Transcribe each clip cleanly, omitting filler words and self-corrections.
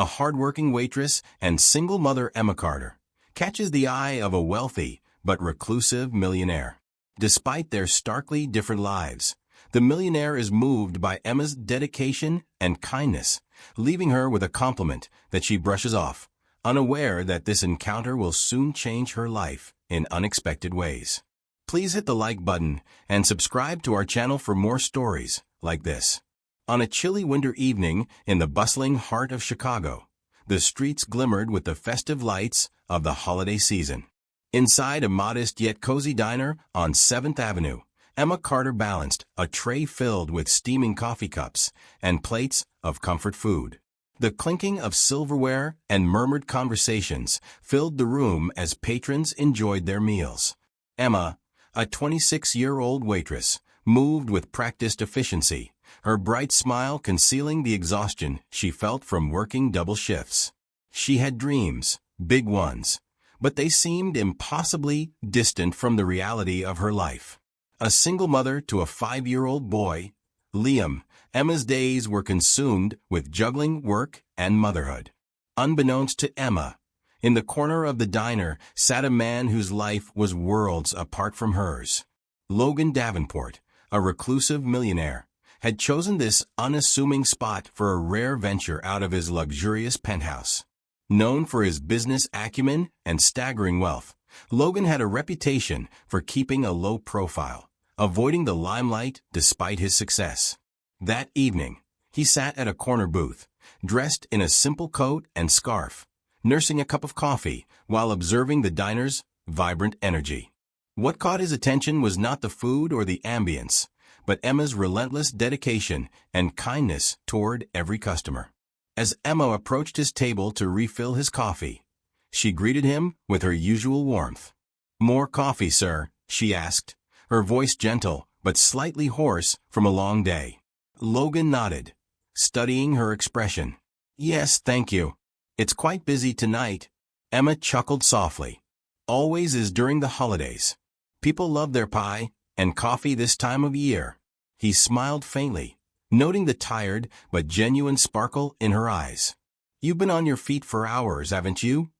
a hardworking waitress and single mother Emma Carter, catches the eye of a wealthy but reclusive millionaire. Despite their starkly different lives, the millionaire is moved by Emma's dedication and kindness, leaving her with a compliment that she brushes off, unaware that this encounter will soon change her life in unexpected ways. Please hit the like button and subscribe to our channel for more stories like this. On a chilly winter evening in the bustling heart of Chicago, the streets glimmered with the festive lights of the holiday season. Inside a modest yet cozy diner on 7th Avenue, Emma Carter balanced a tray filled with steaming coffee cups and plates of comfort food. The clinking of silverware and murmured conversations filled the room as patrons enjoyed their meals. Emma, a 26-year-old waitress, moved with practiced efficiency, her bright smile concealing the exhaustion she felt from working double shifts. She had dreams, big ones, but they seemed impossibly distant from the reality of her life. A single mother to a 5-year-old boy, Liam, Emma's days were consumed with juggling work and motherhood. Unbeknownst to Emma, in the corner of the diner sat a man whose life was worlds apart from hers. Logan Davenport, a reclusive millionaire, had chosen this unassuming spot for a rare venture out of his luxurious penthouse. Known for his business acumen and staggering wealth, Logan had a reputation for keeping a low profile, avoiding the limelight despite his success. That evening, he sat at a corner booth, dressed in a simple coat and scarf, nursing a cup of coffee while observing the diner's vibrant energy. What caught his attention was not the food or the ambience, but Emma's relentless dedication and kindness toward every customer. As Emma approached his table to refill his coffee, she greeted him with her usual warmth. "More coffee, sir?" she asked, her voice gentle but slightly hoarse from a long day. Logan nodded, studying her expression. "Yes, thank you. It's quite busy tonight." Emma chuckled softly. "Always is during the holidays. People love their pie and coffee this time of year." He smiled faintly, noting the tired but genuine sparkle in her eyes. "You've been on your feet for hours, haven't you?"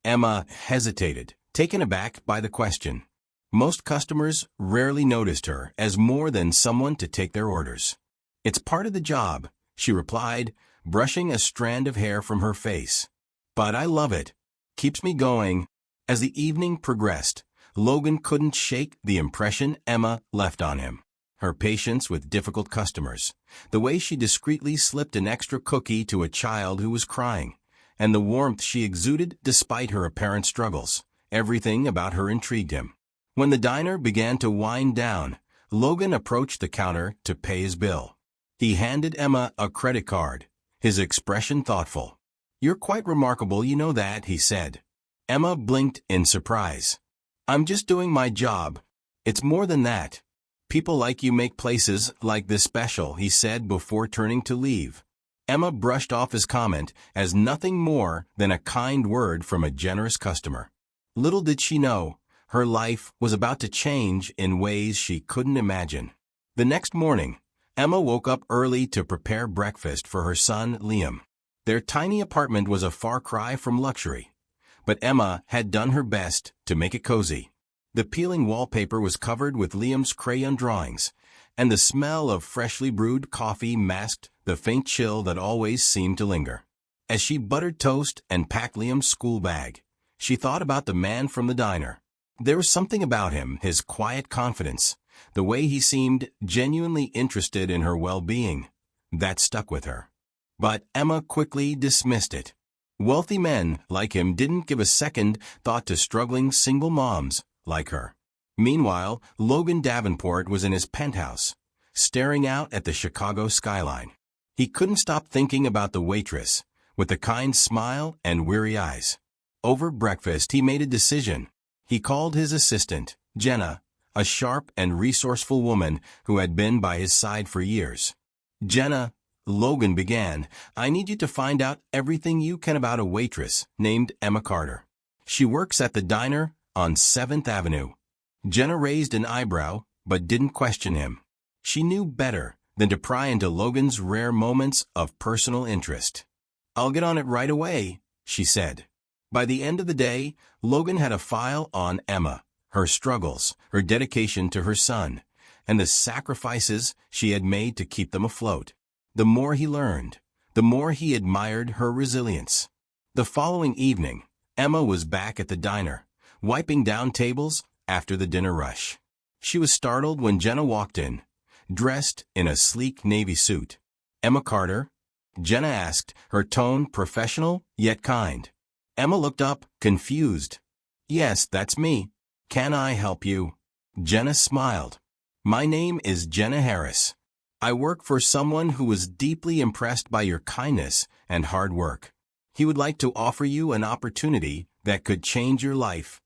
Emma hesitated, taken aback by the question. Most customers rarely noticed her as more than someone to take their orders. "It's part of the job," she replied, brushing a strand of hair from her face. "But I love it. Keeps me going." As the evening progressed, Logan couldn't shake the impression Emma left on him. Her patience with difficult customers, the way she discreetly slipped an extra cookie to a child who was crying, and the warmth she exuded despite her apparent struggles, everything about her intrigued him. When the diner began to wind down, Logan approached the counter to pay his bill. He handed Emma a credit card, his expression thoughtful. "You're quite remarkable, you know that," he said. Emma blinked in surprise. "I'm just doing my job. It's more than that. People like you make places like this special," he said before turning to leave. Emma brushed off his comment as nothing more than a kind word from a generous customer. Little did she know, her life was about to change in ways she couldn't imagine. The next morning, Emma woke up early to prepare breakfast for her son, Liam. Their tiny apartment was a far cry from luxury, but Emma had done her best to make it cozy. The peeling wallpaper was covered with Liam's crayon drawings, and the smell of freshly brewed coffee masked the faint chill that always seemed to linger. As she buttered toast and packed Liam's school bag, she thought about the man from the diner. There was something about him, his quiet confidence, the way he seemed genuinely interested in her well-being, that stuck with her. But Emma quickly dismissed it. Wealthy men like him didn't give a second thought to struggling single moms like her. Meanwhile, Logan Davenport was in his penthouse, staring out at the Chicago skyline. He couldn't stop thinking about the waitress, with the kind smile and weary eyes. Over breakfast, he made a decision. He called his assistant, Jenna, a sharp and resourceful woman who had been by his side for years. "Jenna," Logan began, "I need you to find out everything you can about a waitress named Emma Carter. She works at the diner on 7th Avenue. Jenna raised an eyebrow, but didn't question him. She knew better than to pry into Logan's rare moments of personal interest. I'll get on it right away, she said. By the end of the day, Logan had a file on Emma, her struggles, her dedication to her son, and the sacrifices she had made to keep them afloat. The more he learned, the more he admired her resilience. The following evening, Emma was back at the diner, wiping down tables after the dinner rush. She was startled when Jenna walked in, dressed in a sleek navy suit. "Emma Carter?" Jenna asked, her tone professional yet kind. Emma looked up, confused. "Yes, that's me. Can I help you?" Jenna smiled. "My name is Jenna Harris. I work for someone who was deeply impressed by your kindness and hard work. He would like to offer you an opportunity that could change your life."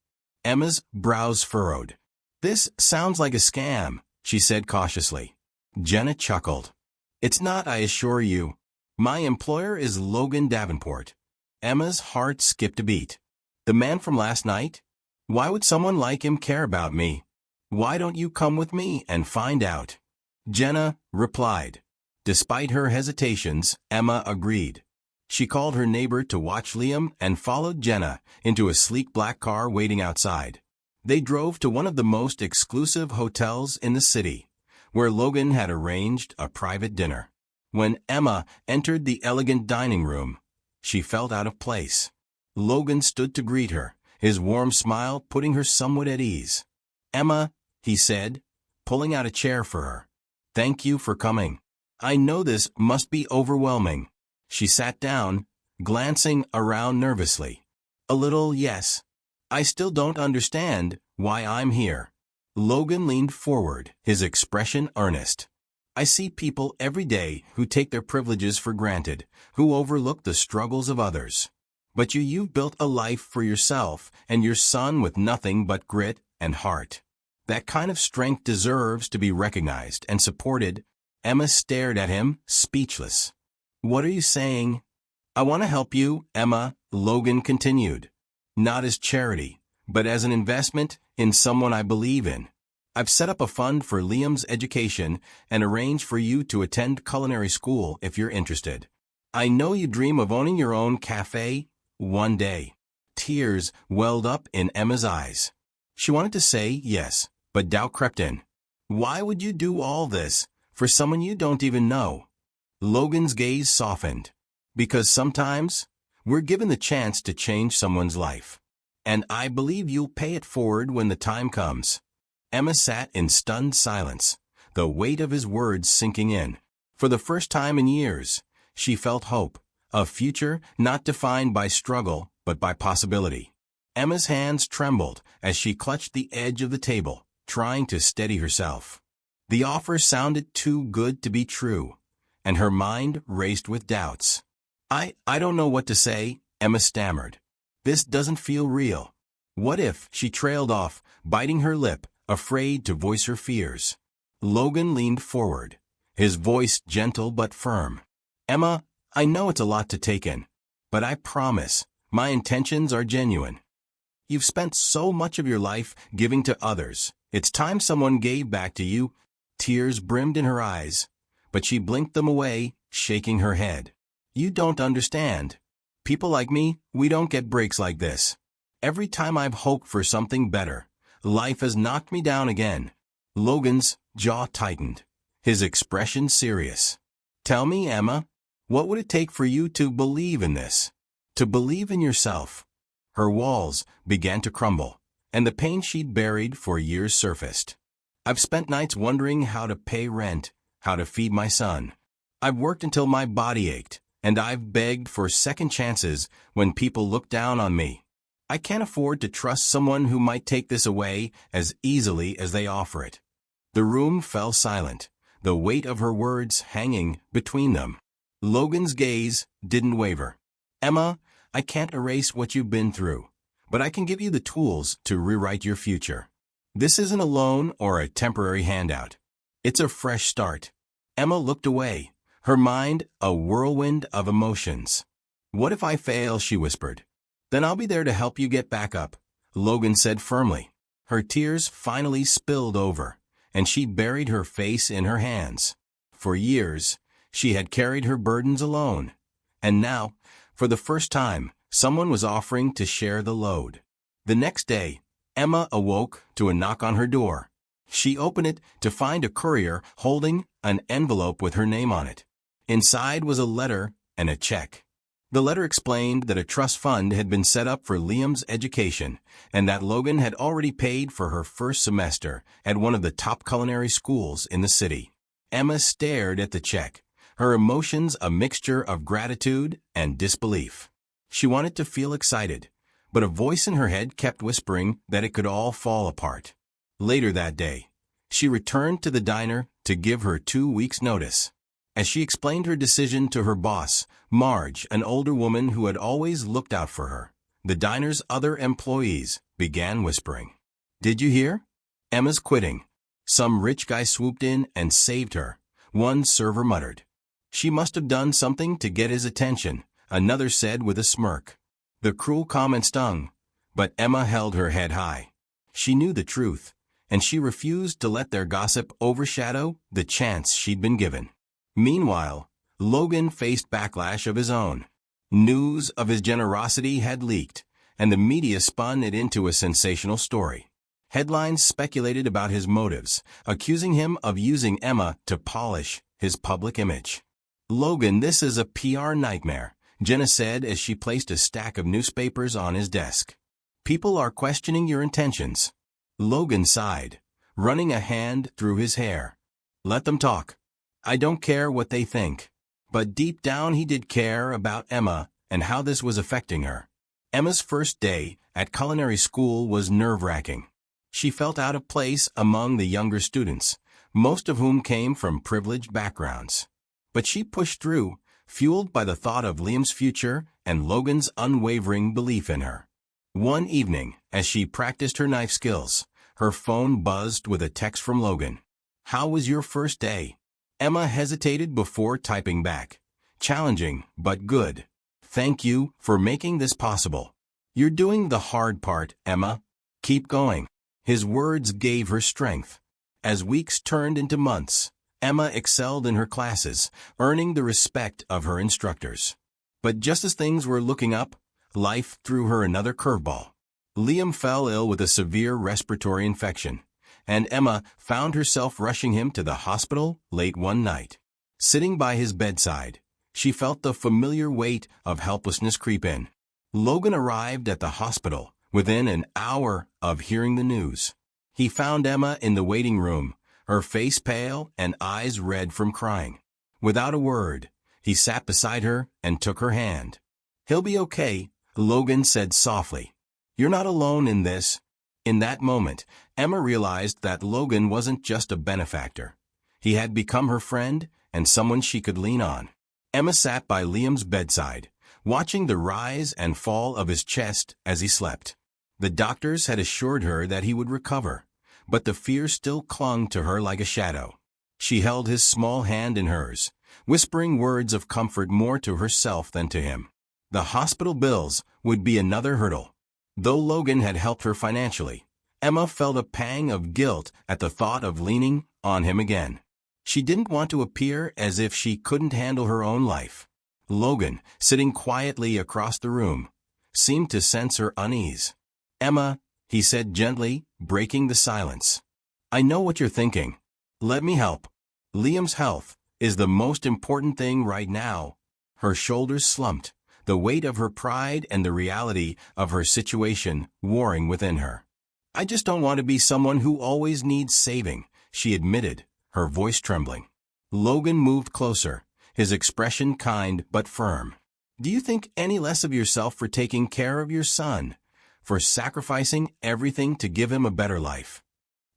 Emma's brows furrowed. "This sounds like a scam," she said cautiously. Jenna chuckled. "It's not, I assure you. My employer is Logan Davenport." Emma's heart skipped a beat. "The man from last night? Why would someone like him care about me? Why don't you come with me and find out?" Jenna replied. Despite her hesitations, Emma agreed. She called her neighbor to watch Liam and followed Jenna into a sleek black car waiting outside. They drove to one of the most exclusive hotels in the city, where Logan had arranged a private dinner. When Emma entered the elegant dining room, she felt out of place. Logan stood to greet her, his warm smile putting her somewhat at ease. "Emma," he said, pulling out a chair for her. "Thank you for coming. I know this must be overwhelming." She sat down, glancing around nervously. "A little, yes. I still don't understand why I'm here." Logan leaned forward, his expression earnest. "I see people every day who take their privileges for granted, who overlook the struggles of others. But you've built a life for yourself and your son with nothing but grit and heart. That kind of strength deserves to be recognized and supported." Emma stared at him, speechless. "What are you saying?" "I want to help you, Emma," Logan continued. "Not as charity, but as an investment in someone I believe in. I've set up a fund for Liam's education and arranged for you to attend culinary school if you're interested. I know you dream of owning your own cafe one day." Tears welled up in Emma's eyes. She wanted to say yes, but doubt crept in. "Why would you do all this for someone you don't even know?" Logan's gaze softened. "Because sometimes we're given the chance to change someone's life. And I believe you'll pay it forward when the time comes." Emma sat in stunned silence, the weight of his words sinking in. For the first time in years, she felt hope, a future not defined by struggle but by possibility. Emma's hands trembled as she clutched the edge of the table, trying to steady herself. The offer sounded too good to be true, and her mind raced with doubts. I don't know what to say," Emma stammered. "This doesn't feel real. What if?" She trailed off, biting her lip, afraid to voice her fears. Logan leaned forward, his voice gentle but firm. "Emma, I know it's a lot to take in, but I promise, my intentions are genuine. You've spent so much of your life giving to others. It's time someone gave back to you." Tears brimmed in her eyes, but she blinked them away, shaking her head. "You don't understand. People like me, we don't get breaks like this. Every time I've hoped for something better, life has knocked me down again." Logan's jaw tightened, his expression serious. "Tell me, Emma, what would it take for you to believe in this? To believe in yourself?" Her walls began to crumble, and the pain she'd buried for years surfaced. "I've spent nights wondering how to pay rent, how to feed my son. I've worked until my body ached, and I've begged for second chances when people look down on me. I can't afford to trust someone who might take this away as easily as they offer it." The room fell silent, the weight of her words hanging between them. Logan's gaze didn't waver. "Emma, I can't erase what you've been through, but I can give you the tools to rewrite your future. This isn't a loan or a temporary handout. It's a fresh start." Emma looked away, her mind a whirlwind of emotions. "What if I fail?" she whispered. "Then I'll be there to help you get back up," Logan said firmly. Her tears finally spilled over, and she buried her face in her hands. For years, she had carried her burdens alone, and now, For the first time, someone was offering to share the load. The next day, Emma awoke to a knock on her door. She opened it to find a courier holding an envelope with her name on it. Inside was a letter and a check. The letter explained that a trust fund had been set up for Liam's education and that Logan had already paid for her first semester at one of the top culinary schools in the city. Emma stared at the check, her emotions a mixture of gratitude and disbelief. She wanted to feel excited, but a voice in her head kept whispering that it could all fall apart. Later that day, she returned to the diner to give her 2 weeks' notice. As she explained her decision to her boss, Marge, an older woman who had always looked out for her, the diner's other employees began whispering. "Did you hear? Emma's quitting. Some rich guy swooped in and saved her," one server muttered. "She must have done something to get his attention," another said with a smirk. The cruel comment stung, but Emma held her head high. She knew the truth, and she refused to let their gossip overshadow the chance she'd been given. Meanwhile, Logan faced backlash of his own. News of his generosity had leaked, and the media spun it into a sensational story. Headlines speculated about his motives, accusing him of using Emma to polish his public image. "Logan, this is a PR nightmare," Jenna said as she placed a stack of newspapers on his desk. "People are questioning your intentions." Logan sighed, running a hand through his hair. "Let them talk. I don't care what they think." But deep down he did care about Emma and how this was affecting her. Emma's first day at culinary school was nerve-wracking. She felt out of place among the younger students, most of whom came from privileged backgrounds. But she pushed through, fueled by the thought of Liam's future and Logan's unwavering belief in her. One evening, as she practiced her knife skills, her phone buzzed with a text from Logan. "How was your first day?" Emma hesitated before typing back. "Challenging, but good. Thank you for making this possible. You're doing the hard part, Emma. Keep going." His words gave her strength. As weeks turned into months, Emma excelled in her classes, earning the respect of her instructors. But just as things were looking up, life threw her another curveball. Liam fell ill with a severe respiratory infection, and Emma found herself rushing him to the hospital late one night. Sitting by his bedside, she felt the familiar weight of helplessness creep in. Logan arrived at the hospital within an hour of hearing the news. He found Emma in the waiting room, her face pale and eyes red from crying. Without a word, he sat beside her and took her hand. "He'll be okay," Logan said softly. "You're not alone in this." In that moment, Emma realized that Logan wasn't just a benefactor. He had become her friend and someone she could lean on. Emma sat by Liam's bedside, watching the rise and fall of his chest as he slept. The doctors had assured her that he would recover, but the fear still clung to her like a shadow. She held his small hand in hers, whispering words of comfort more to herself than to him. The hospital bills would be another hurdle. Though Logan had helped her financially, Emma felt a pang of guilt at the thought of leaning on him again. She didn't want to appear as if she couldn't handle her own life. Logan, sitting quietly across the room, seemed to sense her unease. "Emma," he said gently, breaking the silence. "I know what you're thinking. Let me help. Liam's health is the most important thing right now." Her shoulders slumped, the weight of her pride and the reality of her situation warring within her. "I just don't want to be someone who always needs saving," she admitted, her voice trembling. Logan moved closer, his expression kind but firm. "Do you think any less of yourself for taking care of your son, for sacrificing everything to give him a better life?"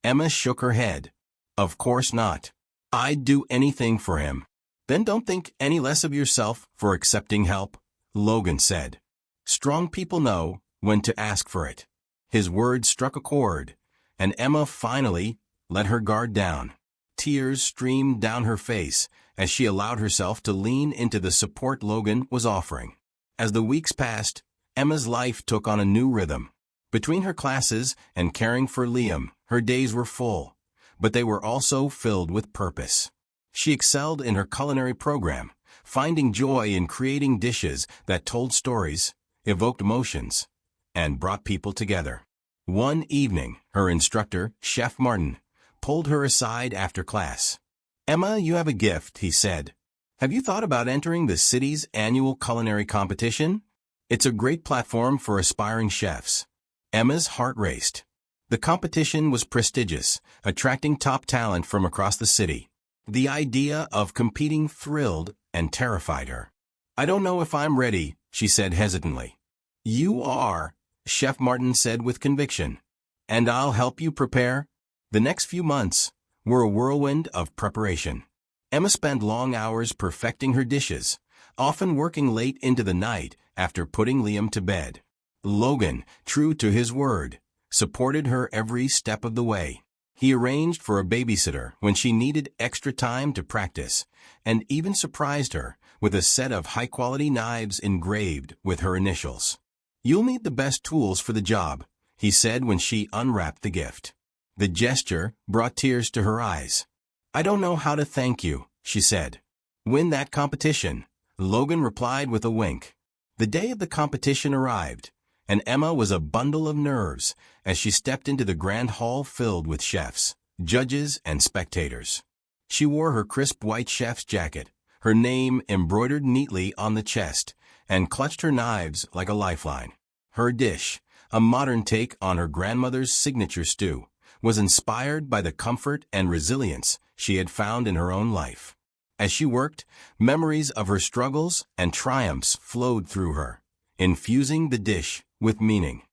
Emma shook her head. "Of course not. I'd do anything for him." "Then don't think any less of yourself for accepting help," Logan said. "Strong people know when to ask for it." His words struck a chord, and Emma finally let her guard down. Tears streamed down her face as she allowed herself to lean into the support Logan was offering. As the weeks passed, Emma's life took on a new rhythm. Between her classes and caring for Liam, her days were full, but they were also filled with purpose. She excelled in her culinary program, finding joy in creating dishes that told stories, evoked emotions, and brought people together. One evening, her instructor, Chef Martin, pulled her aside after class. "Emma, you have a gift," he said. "Have you thought about entering the city's annual culinary competition? It's a great platform for aspiring chefs." Emma's heart raced. The competition was prestigious, attracting top talent from across the city. The idea of competing thrilled and terrified her. "I don't know if I'm ready," she said hesitantly. "You are," Chef Martin said with conviction. "And I'll help you prepare." The next few months were a whirlwind of preparation. Emma spent long hours perfecting her dishes, often working late into the night after putting Liam to bed. Logan, true to his word, supported her every step of the way. He arranged for a babysitter when she needed extra time to practice, and even surprised her with a set of high-quality knives engraved with her initials. "You'll need the best tools for the job," he said when she unwrapped the gift. The gesture brought tears to her eyes. "I don't know how to thank you," she said. "Win that competition," Logan replied with a wink. The day of the competition arrived, and Emma was a bundle of nerves as she stepped into the grand hall filled with chefs, judges, and spectators. She wore her crisp white chef's jacket, her name embroidered neatly on the chest, and clutched her knives like a lifeline. Her dish, a modern take on her grandmother's signature stew, was inspired by the comfort and resilience she had found in her own life. As she worked, memories of her struggles and triumphs flowed through her, infusing the dish with meaning.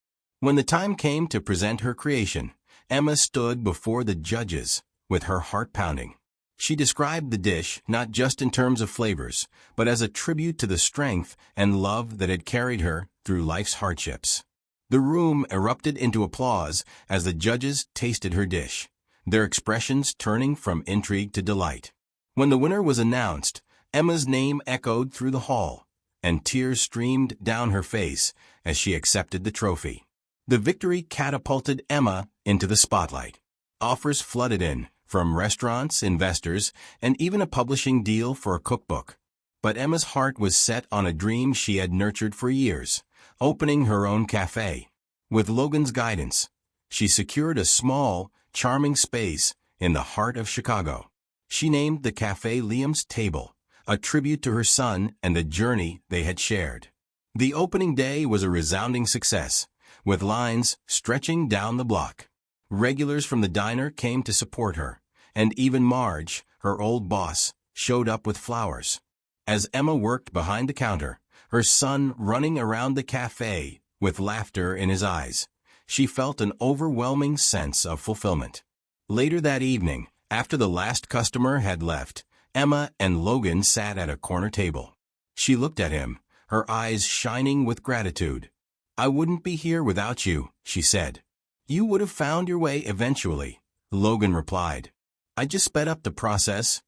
When the time came to present her creation, Emma stood before the judges with her heart pounding. She described the dish not just in terms of flavors, but as a tribute to the strength and love that had carried her through life's hardships. The room erupted into applause as the judges tasted her dish, their expressions turning from intrigue to delight. When the winner was announced, Emma's name echoed through the hall, and tears streamed down her face as she accepted the trophy. The victory catapulted Emma into the spotlight. Offers flooded in, from restaurants, investors, and even a publishing deal for a cookbook. But Emma's heart was set on a dream she had nurtured for years, opening her own cafe. With Logan's guidance, she secured a small, charming space in the heart of Chicago. She named the cafe Liam's Table, a tribute to her son and the journey they had shared. The opening day was a resounding success, with lines stretching down the block. Regulars from the diner came to support her, and even Marge, her old boss, showed up with flowers. As Emma worked behind the counter, her son running around the cafe with laughter in his eyes, she felt an overwhelming sense of fulfillment. Later that evening, after the last customer had left, Emma and Logan sat at a corner table. She looked at him, her eyes shining with gratitude. "I wouldn't be here without you," she said. "You would have found your way eventually," Logan replied. "I just sped up the process."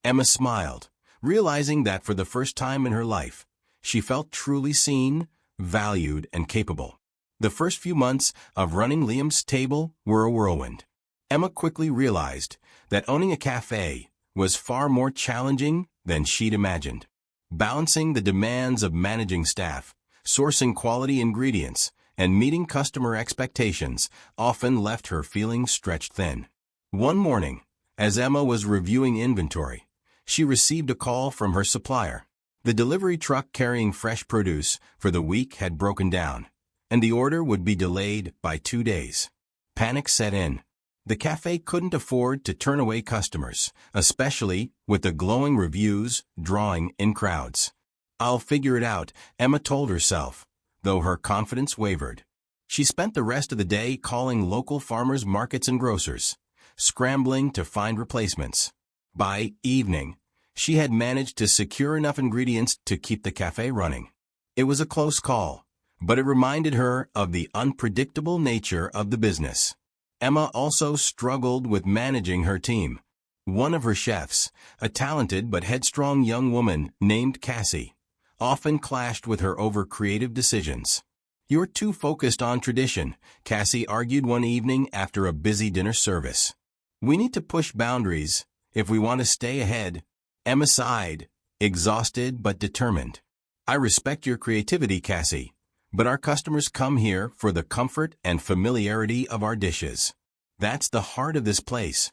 Emma smiled, realizing that for the first time in her life, she felt truly seen, valued, and capable. The first few months of running Liam's Table were a whirlwind. Emma quickly realized that owning a cafe was far more challenging than she'd imagined. Balancing the demands of managing staff, sourcing quality ingredients, and meeting customer expectations often left her feeling stretched thin. One morning, as Emma was reviewing inventory, she received a call from her supplier. The delivery truck carrying fresh produce for the week had broken down, and the order would be delayed by 2 days. Panic set in. The cafe couldn't afford to turn away customers, especially with the glowing reviews drawing in crowds. "I'll figure it out," Emma told herself, though her confidence wavered. She spent the rest of the day calling local farmers markets and grocers, scrambling to find replacements. By evening, she had managed to secure enough ingredients to keep the cafe running. It was a close call, but it reminded her of the unpredictable nature of the business. Emma also struggled with managing her team. One of her chefs, a talented but headstrong young woman named Cassie, often clashed with her over creative decisions. "You're too focused on tradition," Cassie argued one evening after a busy dinner service. "We need to push boundaries if we want to stay ahead." Emma sighed, exhausted but determined. "I respect your creativity, Cassie, but our customers come here for the comfort and familiarity of our dishes. That's the heart of this place."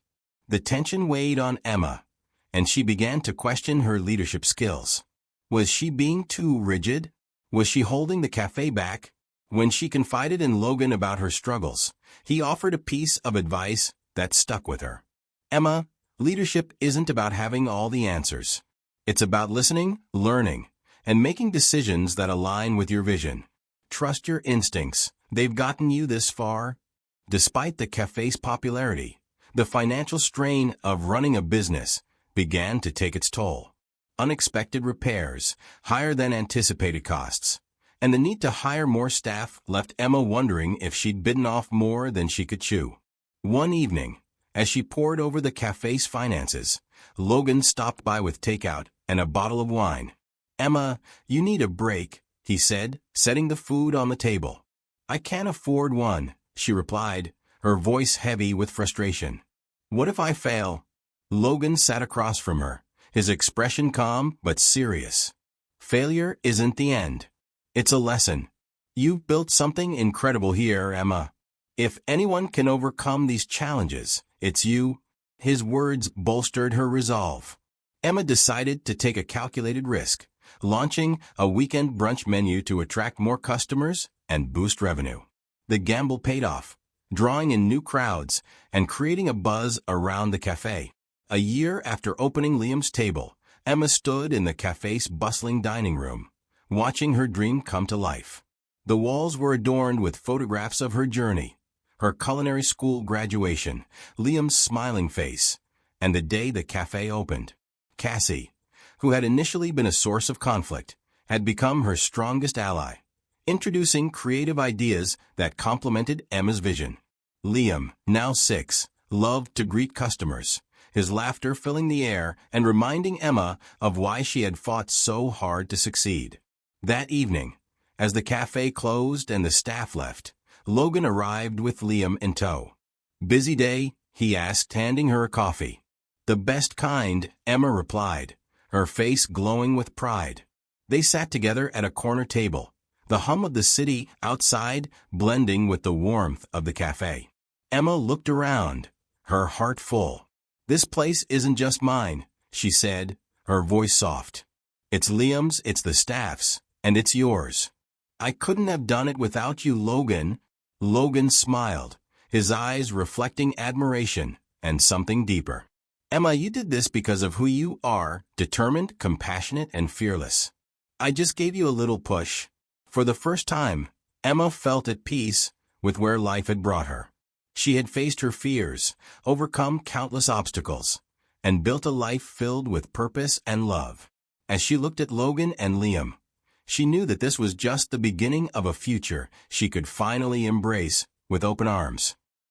The tension weighed on Emma, and she began to question her leadership skills. Was she being too rigid? Was she holding the cafe back? When she confided in Logan about her struggles, he offered a piece of advice that stuck with her. "Emma, leadership isn't about having all the answers. It's about listening, learning, and making decisions that align with your vision. Trust your instincts. They've gotten you this far." Despite the cafe's popularity, the financial strain of running a business began to take its toll. Unexpected repairs, higher than anticipated costs, and the need to hire more staff left Emma wondering if she'd bitten off more than she could chew. One evening, as she pored over the cafe's finances, Logan stopped by with takeout and a bottle of wine. "Emma, you need a break," he said, setting the food on the table. "I can't afford one," she replied, her voice heavy with frustration. "What if I fail?" Logan sat across from her, his expression calm but serious. "Failure isn't the end. It's a lesson. You've built something incredible here, Emma. If anyone can overcome these challenges, it's you." His words bolstered her resolve. Emma decided to take a calculated risk, launching a weekend brunch menu to attract more customers and boost revenue. The gamble paid off, drawing in new crowds and creating a buzz around the cafe. A year after opening Liam's table, Emma stood in the cafe's bustling dining room, watching her dream come to life. The walls were adorned with photographs of her journey, her culinary school graduation, Liam's smiling face, and the day the cafe opened. Cassie, who had initially been a source of conflict, had become her strongest ally, introducing creative ideas that complemented Emma's vision. Liam, now 6, loved to greet customers, his laughter filling the air and reminding Emma of why she had fought so hard to succeed. That evening, as the cafe closed and the staff left, Logan arrived with Liam in tow. "Busy day?" he asked, handing her a coffee. "The best kind," Emma replied, her face glowing with pride. They sat together at a corner table, the hum of the city outside blending with the warmth of the cafe. Emma looked around, her heart full. "This place isn't just mine," she said, her voice soft. "It's Liam's, it's the staff's, and it's yours." "I couldn't have done it without you, Logan." Logan smiled, his eyes reflecting admiration and something deeper. "Emma, you did this because of who you are, determined, compassionate, and fearless. I just gave you a little push." For the first time, Emma felt at peace with where life had brought her. She had faced her fears, overcome countless obstacles, and built a life filled with purpose and love. As she looked at Logan and Liam, she knew that this was just the beginning of a future she could finally embrace with open arms.